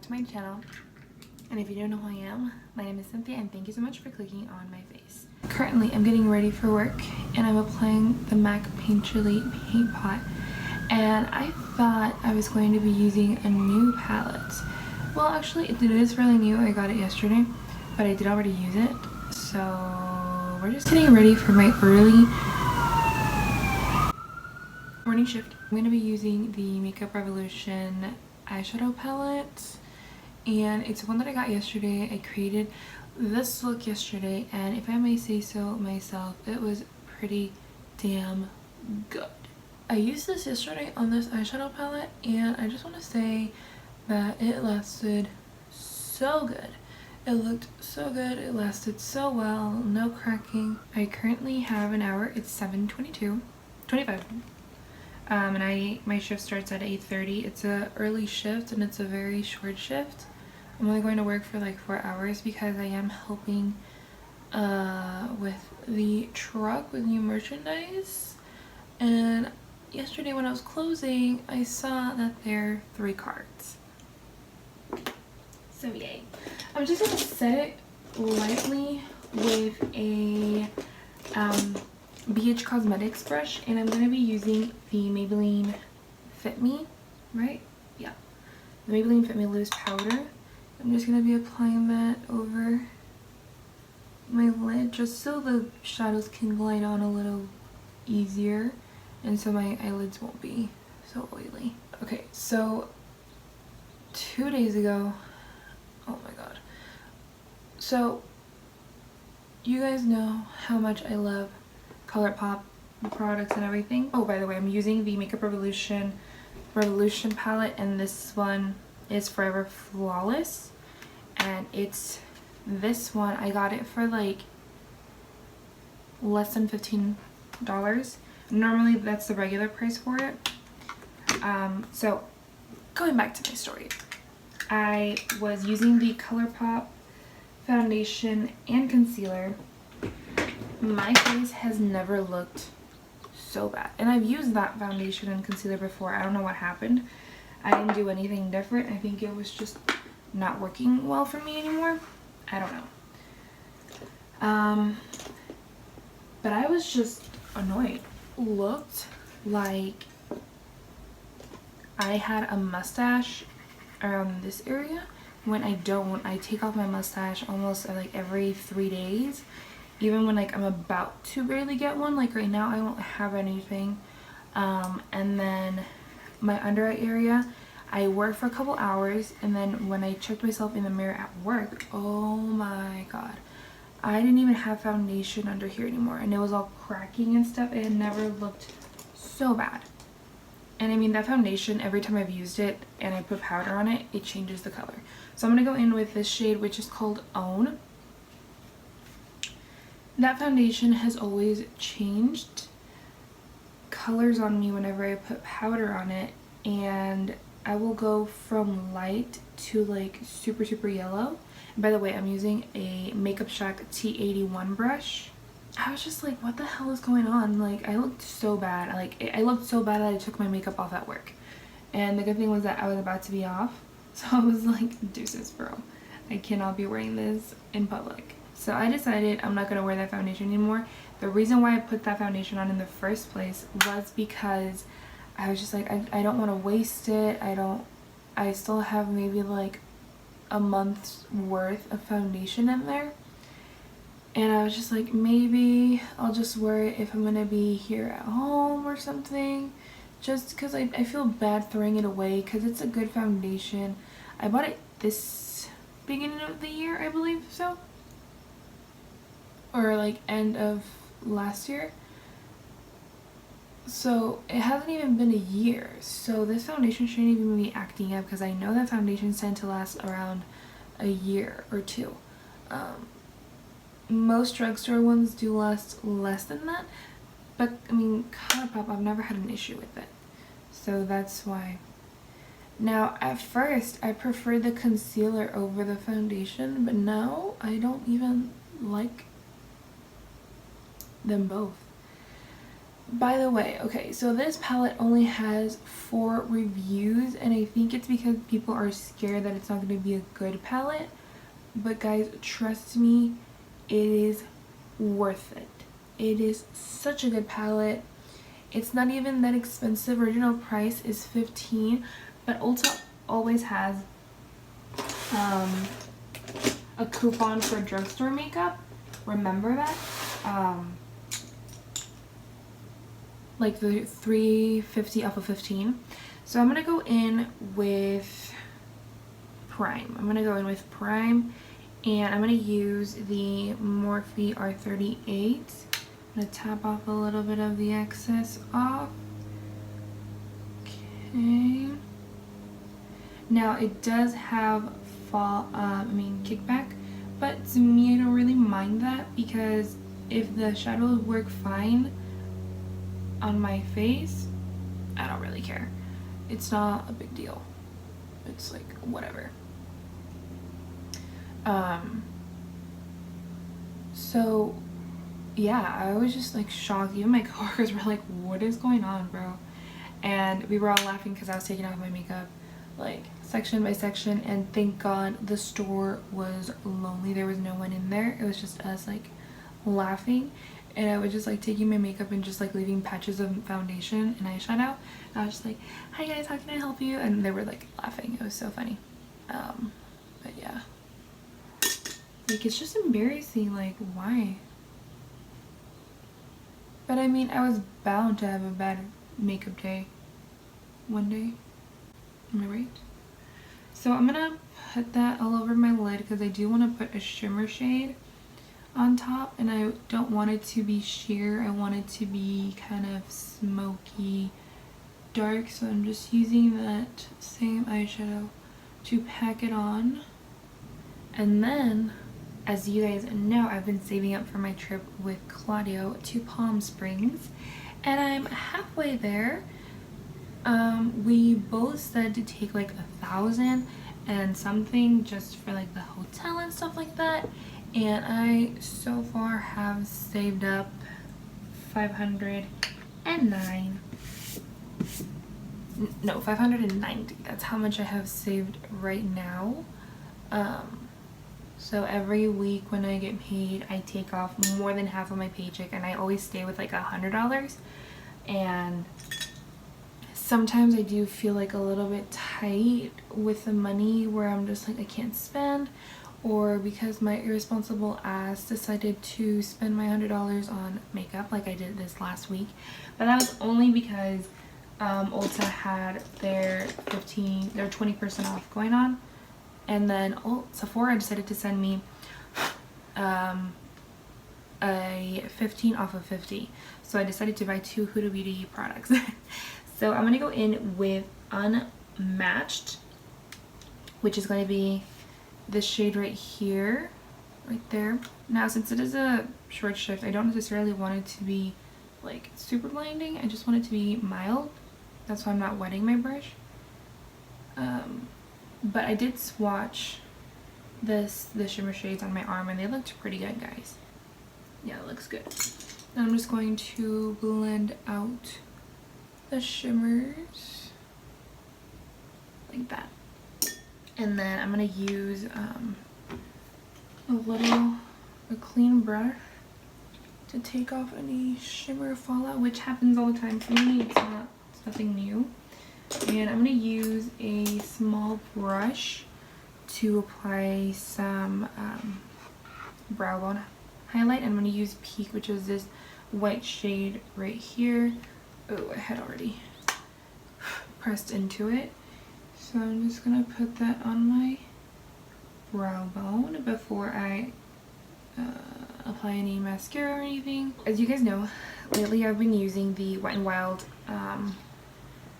back to my channel. And if you don't know who I am, my name is Cynthia and thank you so much for clicking on my face. Currently, I'm getting ready for work and I'm applying the MAC Painterly paint pot. And I thought I was going to be using a new palette. Well, actually, it is really new. I got it yesterday, but I did already use it. So we're just getting ready for my early morning shift. I'm going to be using the Makeup Revolution eyeshadow palette, and it's one that I got yesterday. I created this look yesterday, and if I may say so myself, it was pretty damn good. I used this yesterday on this eyeshadow palette, and I just want to say that it lasted so good. It looked so good, it lasted so well, no cracking. I currently have an hour. It's 7:25. And my shift starts at 8:30. It's a early shift and it's a very short shift. I'm only going to work for like 4 hours because I am helping with the truck with new merchandise. And yesterday when I was closing, I saw that there are 3 cards. So yay. I'm just gonna set it lightly with a BH Cosmetics brush, and I'm going to be using the Maybelline Fit Me, right? Yeah. The Maybelline Fit Me Loose Powder. I'm just going to be applying that over my lid just so the shadows can glide on a little easier and so my eyelids won't be so oily. Okay, so 2 days ago, oh my god. So you guys know how much I love ColourPop products and everything. Oh, by the way, I'm using the Makeup Revolution palette, and this one is Forever Flawless, and it's this one. I got it for like less than $15. Normally that's the regular price for it. So going back to my story, I was using the ColourPop foundation and concealer. My face has never looked so bad, and I've used that foundation and concealer before. I don't know what happened. I didn't do anything different. I think it was just not working well for me anymore. I don't know. But I was just annoyed. Looked like I had a mustache around this area when I don't. I take off my mustache almost like every 3 days. Even when like I'm about to barely get one, like right now I don't have anything. And then my under eye area, I work for a couple hours, and then when I checked myself in the mirror at work, oh my god, I didn't even have foundation under here anymore, and it was all cracking and stuff. It had never looked so bad. And I mean, that foundation, every time I've used it and I put powder on it, it changes the color. So I'm gonna go in with this shade, which is called Own. That foundation has always changed colors on me whenever I put powder on it, and I will go from light to like super yellow. And by the way, I'm using a Makeup Shack T81 brush. I was just like, what the hell is going on? Like, I looked so bad. Like, I looked so bad that I took my makeup off at work. And the good thing was that I was about to be off, so I was like, deuces, bro. I cannot be wearing this in public. So I decided I'm not going to wear that foundation anymore. The reason why I put that foundation on in the first place was because I was just like, I don't want to waste it. I still have maybe like a month's worth of foundation in there. And I was just like, maybe I'll just wear it if I'm going to be here at home or something. Just because I feel bad throwing it away because it's a good foundation. I bought it this beginning of the year, I believe so. Or like end of last year. So it hasn't even been a year. So this foundation shouldn't even be acting up, because I know that foundations tend to last around a year or 2. Most drugstore ones do last less than that. But I mean, ColourPop, I've never had an issue with it. So that's why. Now, at first, I preferred the concealer over the foundation, but now I don't even like them both. By the way, okay, so this palette only has 4 reviews, and I think it's because people are scared that it's not going to be a good palette. But guys, trust me, it is worth it. It is such a good palette. It's not even that expensive. Original price is $15, but Ulta always has a coupon for drugstore makeup. Remember that? Like the $3.50 off of 15. So I'm gonna go in with Prime. And I'm gonna use the Morphe R38. I'm gonna tap off a little bit of the excess off. Okay. Now it does have kickback, but to me I don't really mind that, because if the shadows work fine on my face, I don't really care. It's not a big deal. It's like whatever. So yeah, I was just like shocked. Even my coworkers were like, what is going on, bro? And we were all laughing because I was taking off my makeup like section by section, and thank God the store was lonely. There was no one in there. It was just us like laughing, and I was just like taking my makeup and just like leaving patches of foundation and eyeshadow. And I was just like, hi guys, how can I help you? And they were like laughing. It was so funny. But yeah, like it's just embarrassing. Like, why? But I mean, I was bound to have a bad makeup day one day. Am I right? So I'm gonna put that all over my lid because I do want to put a shimmer shade on top, and I don't want it to be sheer. I want it to be kind of smoky dark, so I'm just using that same eyeshadow to pack it on. And then, as you guys know, I've been saving up for my trip with Claudio to Palm Springs, and I'm halfway there. We both said to take like 1,000 and something just for like the hotel and stuff like that, and I so far have saved up 509. No, 590. That's how much I have saved right now. So every week when I get paid, I take off more than half of my paycheck, and I always stay with like $100. And sometimes I do feel like a little bit tight with the money, where I'm just like, I can't spend, or because my irresponsible ass decided to spend my $100 on makeup like I did this last week. But that was only because Ulta had their 20% off going on, and then Sephora decided to send me a 15 off of 50. So I decided to buy 2 Huda Beauty products. So I'm gonna go in with Unmatched, which is going to be this shade right here, right there. Now, since it is a short shift, I don't necessarily want it to be like super blinding. I just want it to be mild. That's why I'm not wetting my brush. But I did swatch the shimmer shades on my arm, and they looked pretty good, guys. Yeah, it looks good. Now I'm just going to blend out the shimmers like that. And then I'm going to use a clean brush to take off any shimmer fallout, which happens all the time for me. It's nothing new. And I'm going to use a small brush to apply some brow bone highlight. I'm going to use Peak, which is this white shade right here. Oh, I had already pressed into it. So I'm just going to put that on my brow bone before I apply any mascara or anything. As you guys know, lately I've been using the Wet n Wild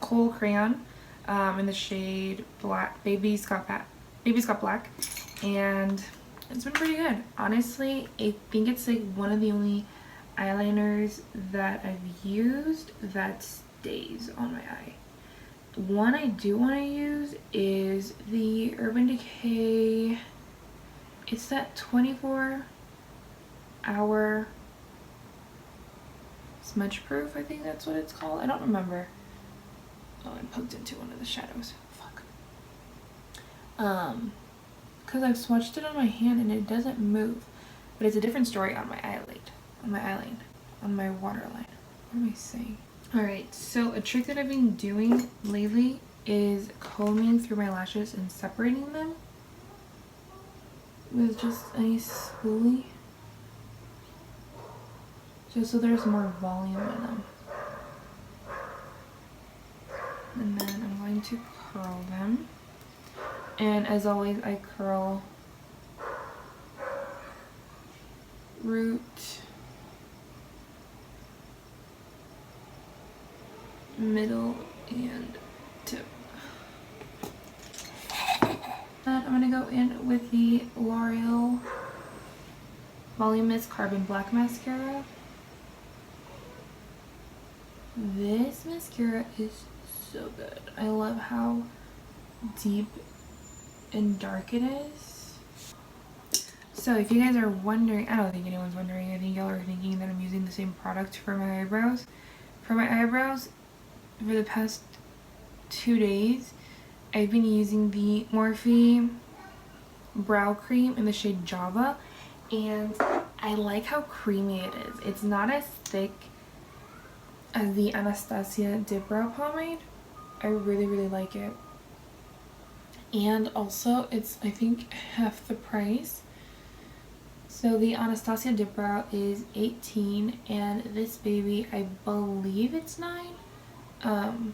Kohl crayon in the shade Black, Baby's Got Black, and it's been pretty good. Honestly, I think it's like one of the only eyeliners that I've used that stays on my eye. One I do want to use is the Urban Decay. It's that 24-hour Smudge Proof, I think that's what it's called. I don't remember. Oh, I poked into one of the shadows. Fuck. Because I've swatched it on my hand and it doesn't move. But it's a different story on my eyelid. On my waterline. What am I saying? Alright, so a trick that I've been doing lately is combing through my lashes and separating them with just a spoolie. Just so there's more volume in them. And then I'm going to curl them. And as always, I curl root, middle, and tip. And I'm going to go in with the L'Oreal Voluminous Carbon Black Mascara. This mascara is so good. I love how deep and dark it is. So if you guys are wondering, I don't think anyone's wondering, I think y'all are thinking that I'm using the same product for my eyebrows. For my eyebrows, for the past 2 days, I've been using the Morphe Brow Cream in the shade Java, and I like how creamy it is. It's not as thick as the Anastasia Dip Brow Pomade. I really, really like it. And also, it's, I think, half the price. So the Anastasia Dip Brow is $18, and this baby, I believe it's $9.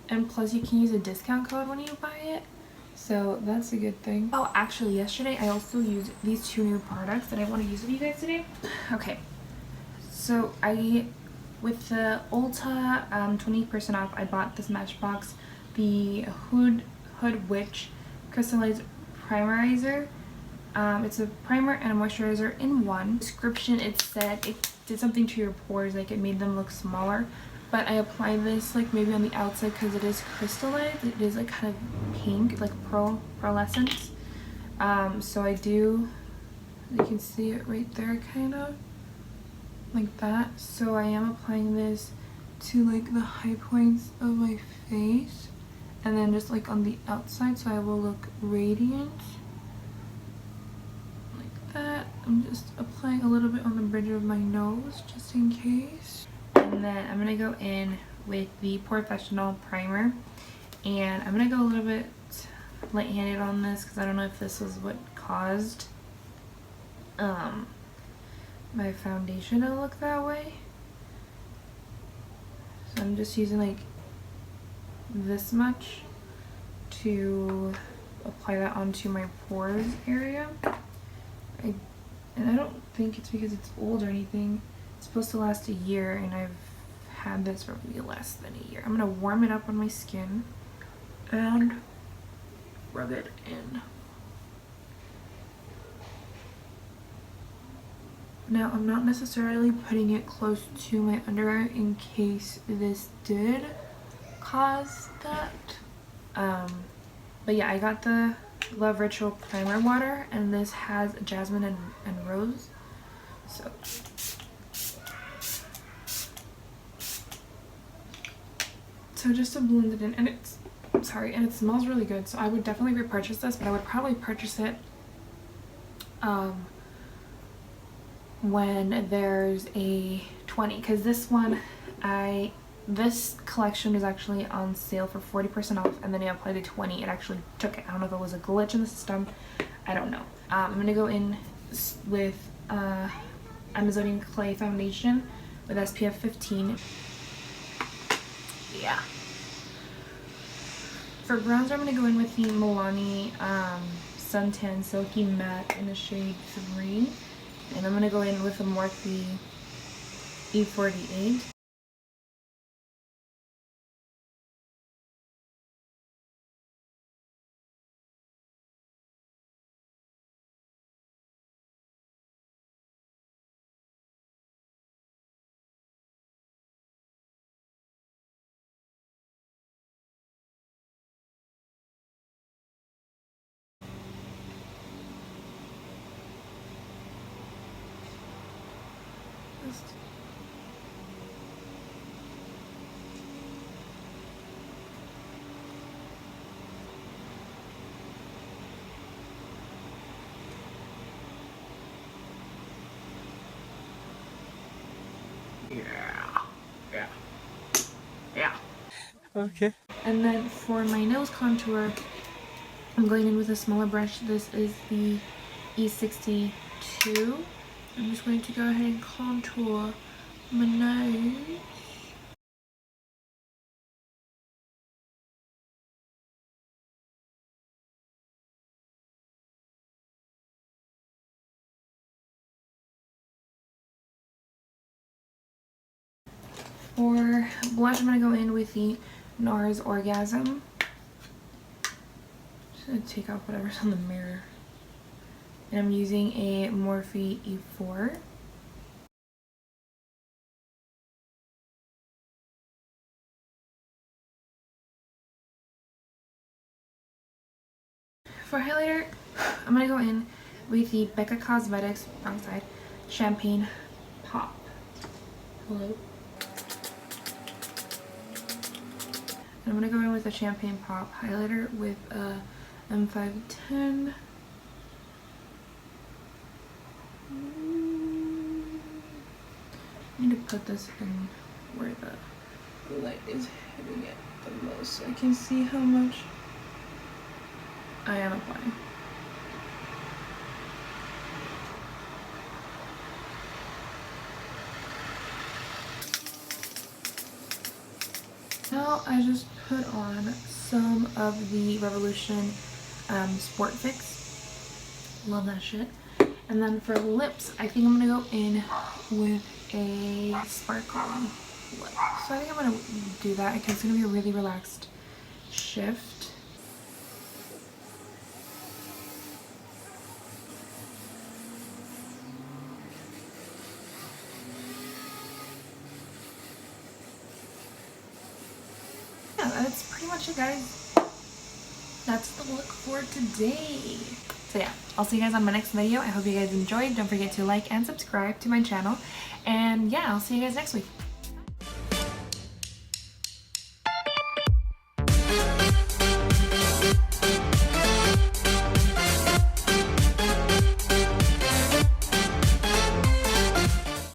And plus you can use a discount code when you buy it. So that's a good thing. Oh, actually, yesterday I also used these 2 new products that I want to use with you guys today. Okay. So with the Ulta 20% off, I bought this Matchbox, the Hood Witch Crystallized Primerizer. It's a primer and a moisturizer in one. Description, it said it did something to your pores, like it made them look smaller. But I applied this like maybe on the outside because it is crystallized. It is like kind of pink, like pearlescent. So I do, you can see it right there kind of. Like that. So I am applying this to like the high points of my face and then just like on the outside, so I will look radiant like that. I'm just applying a little bit on the bridge of my nose just in case, and then I'm gonna go in with the Professional primer, and I'm gonna go a little bit light-handed on this because I don't know if this was what caused my foundation to look that way. So I'm just using like this much to apply that onto my pores area. And I don't think it's because it's old or anything. It's supposed to last a year, and I've had this for maybe less than a year. I'm gonna warm it up on my skin and rub it in. Now, I'm not necessarily putting it close to my under eye in case this did cause that. But yeah, I got the Love Ritual Primer Water, and this has jasmine and rose. So just to blend it in, and and it smells really good. So I would definitely repurchase this, but I would probably purchase it when there's a 20, because this one, this collection is actually on sale for 40% off, and then I applied a 20, it actually took it. I don't know if it was a glitch in the system, I don't know. I'm gonna go in with Amazonian Clay Foundation with SPF 15. Yeah. For bronzer, I'm gonna go in with the Milani Suntan Silky Matte in the shade 3. And I'm going to go in with the Morphe E48. Okay. And then for my nose contour, I'm going in with a smaller brush. This is the E62. I'm just going to go ahead and contour my nose. For blush, I'm going to go in with the NARS Orgasm. Just going to take off whatever's on the mirror. And I'm using a Morphe E4. For highlighter, I'm going to go in with the Becca Cosmetics, wrong side, Champagne Pop. Hello. I'm going to go in with a Champagne Pop highlighter with a M510. I need to put this in where the light is hitting it the most so I can see how much I am applying. Now I just put on some of the Revolution Sport Fix. Love that shit. And then for lips, I think I'm gonna go in with a sparkling lip. So I think I'm gonna do that because it's gonna be a really relaxed shift. Yeah, that's pretty much it, guys. That's the look for today. So yeah, I'll see you guys on my next video. I hope you guys enjoyed. Don't forget to like and subscribe to my channel. And yeah, I'll see you guys next week.